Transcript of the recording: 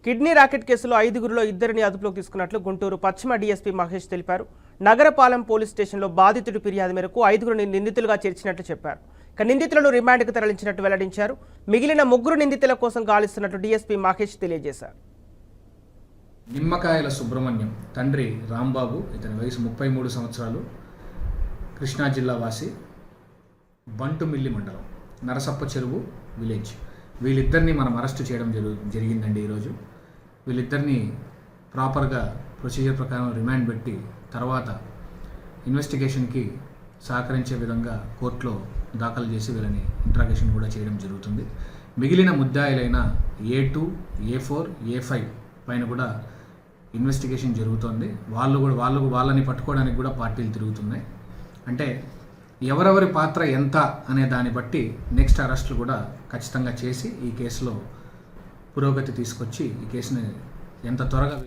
Kidney racket కేసులో 5గురిలో 2ని అదుపులోకి తీసుకున్నట్లు గుంటూరు పశ్చిమ డీఎస్పీ మహేష్ తెలిపారు. నగరపాలెం పోలీస్ స్టేషన్లో బాధితుడి ఫిర్యాదు మేరకు 5గురిని నిందితులుగా చేర్చినట్లు చెప్పారు. ఇక నిందితులను రిమాండ్కు తరలించినట్టు వెల్లడించారు. మిగిలిన 3 నిందితుల కోసం గాలిస్తున్నట్లు డీఎస్పీ మహేష్ తెలియజేశారు. నిమ్మకాయల సుబ్రహ్మణ్యం తండ్రి రాంబాబు, ఇతని వయసు 33 సంవత్సరాలు, కృష్ణా జిల్లా వాసి, బంటుమిల్లి మండలం, నరసప్ప చెరువు విలేజ్. వీళ్ళిద్దరిని మనం అరెస్ట్ చేయడం జరిగిందండి. ఈరోజు వీళ్ళిద్దరిని ప్రాపర్గా ప్రొసీజర్ ప్రకారం రిమాండ్ పెట్టి తర్వాత ఇన్వెస్టిగేషన్కి సహకరించే విధంగా కోర్టులో దాఖలు చేసి వీళ్ళని ఇంట్రాగేషన్ కూడా చేయడం జరుగుతుంది. మిగిలిన ముద్దాయిలైన A2, A4, A5 పైన కూడా ఇన్వెస్టిగేషన్ జరుగుతోంది. వాళ్ళని పట్టుకోవడానికి కూడా పార్టీలు తిరుగుతున్నాయి. అంటే ఎవరెవరి పాత్ర ఎంత అనే దాన్ని బట్టి నెక్స్ట్ అరెస్టులు కూడా ఖచ్చితంగా చేసి ఈ కేసులో పురోగతి తీసుకొచ్చి ఈ కేసుని ఎంత త్వరగా